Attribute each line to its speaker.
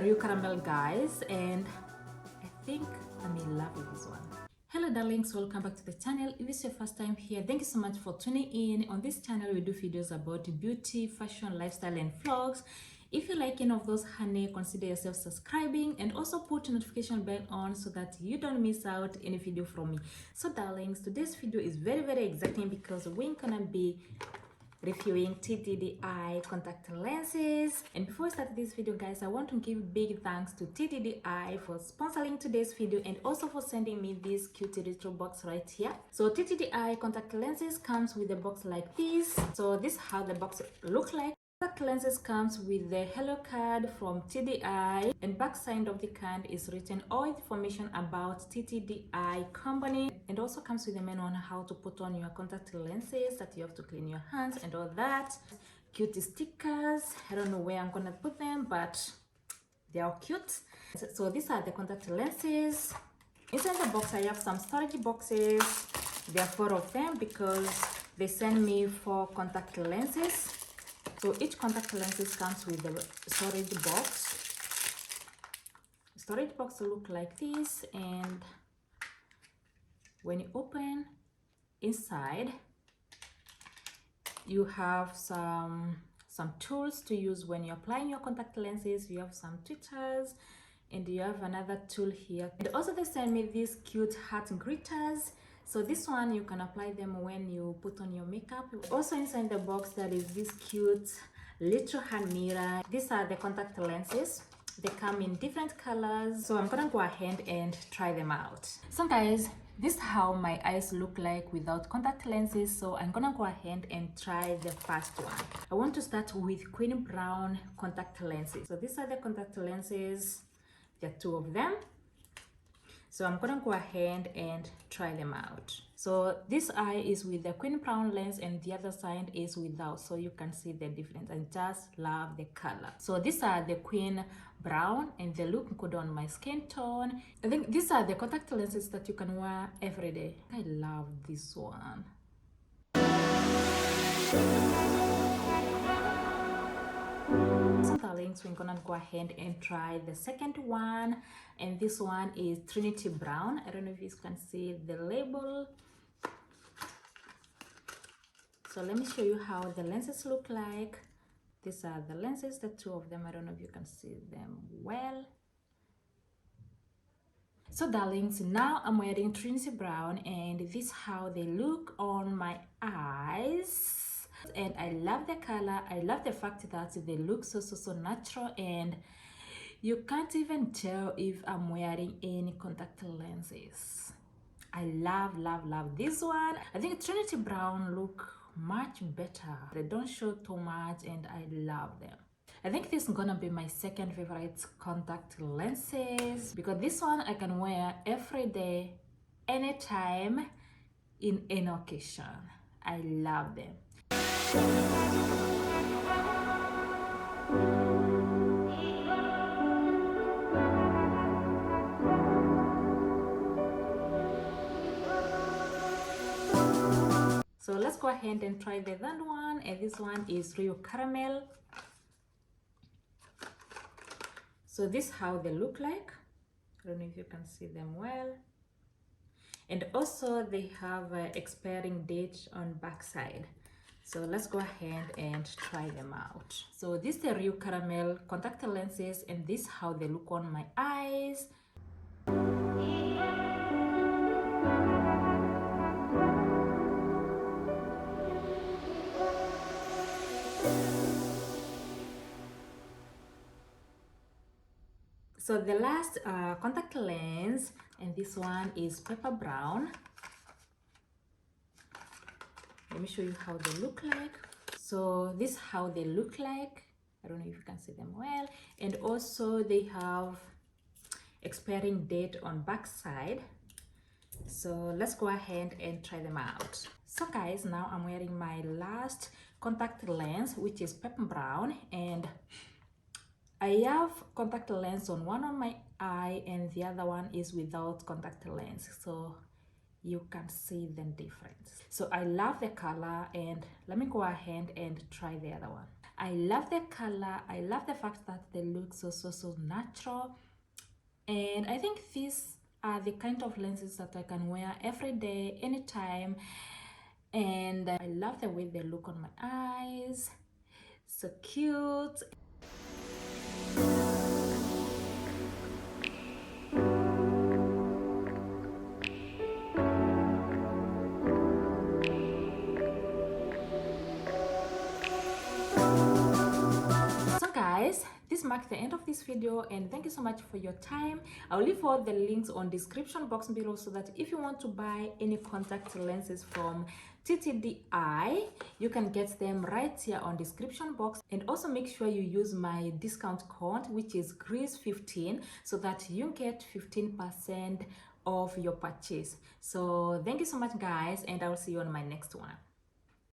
Speaker 1: real caramel, guys, and I think I may love this one. Hello darlings, welcome back to the channel. If this is your first time here, thank you so much for tuning in. On this channel we do videos about beauty, fashion, lifestyle and vlogs. If you like any of those, honey, consider yourself subscribing and also put a notification bell on so that you don't miss out any video from me. So darlings, today's video is very exciting because we're gonna be reviewing TTDEYE contact lenses. And before I start this video, guys, I want to give big thanks to TTDEYE for sponsoring today's video and also for sending me this cute retro box right here. So TTDEYE contact lenses comes with a box like this. So this is how the box looks like. Contact lenses comes with the hello card from TTDEYE, and back side of the card is written all information about TTDEYE company, and also comes with a menu on how to put on your contact lenses, that you have to clean your hands and all that. Cute stickers, I don't know where I'm gonna put them, but they are cute. So these are the contact lenses. Inside the box I have some storage boxes. There are 4 of them because they send me 4 contact lenses. So each contact lenses comes with a storage box. The storage box look like this, and when you open inside, you have some tools to use when you're applying your contact lenses. You have some tweezers, and you have another tool here. And also they send me these cute heart gritters. So this one you can apply them when you put on your makeup. Also inside the box there is this cute little hand mirror. These are the contact lenses. They come in different colors. So I'm gonna go ahead and try them out. So guys, this is how my eyes look like without contact lenses. So I'm gonna go ahead and try the first one. I want to start with Queen Brown contact lenses. So these are the contact lenses. There are 2 of them. So I'm gonna go ahead and try them out. So this eye is with the Queen Brown lens and the other side is without, so you can see the difference. I just love the color. So these are the Queen Brown and they look good on my skin tone. I think these are the contact lenses that you can wear every day. I love this one. Darlings, we're gonna go ahead and try the second one, and this one is Trinity Brown. I don't know if you can see the label. So let me show you how the lenses look like. These are the lenses, the 2 of them. I don't know if you can see them well. So darlings, now I'm wearing Trinity Brown, and this is how they look on my eyes. And I love the color. I love the fact that they look so natural, and you can't even tell if I'm wearing any contact lenses. I love this one. I think Trinity Brown look much better. They don't show too much, and I love them. I think this is gonna be my second favorite contact lenses because this one I can wear every day, anytime, in any occasion. I love them. So let's go ahead and try the third one, and this one is Real Caramel. So this is how they look like. I don't know if you can see them well. And also they have an expiring date on back side. So let's go ahead and try them out. So this is the Real Caramel contact lenses, and this is how they look on my eyes. So the last contact lens, and this one is Pepper Brown. Let me show you how they look like. So this is how they look like. I don't know if you can see them well. And also they have expiring date on back side. So let's go ahead and try them out. So guys, now I'm wearing my last contact lens, which is Pepper Brown, and I have contact lens on one on my eye and the other one is without contact lens. So you can see the difference. So I love the color, and let me go ahead and try the other one. I love the color. I love the fact that they look so natural, and I think these are the kind of lenses that I can wear every day, anytime, and I love the way they look on my eyes. So cute. So guys, this marks the end of this video, and thank you so much for your time. I'll leave all the links on description box below, so that if you want to buy any contact lenses from TTDEYE, you can get them right here on description box. And also make sure you use my discount code, which is Grease15, so that you get 15% of your purchase. So thank you so much guys, and I'll see you on my next one.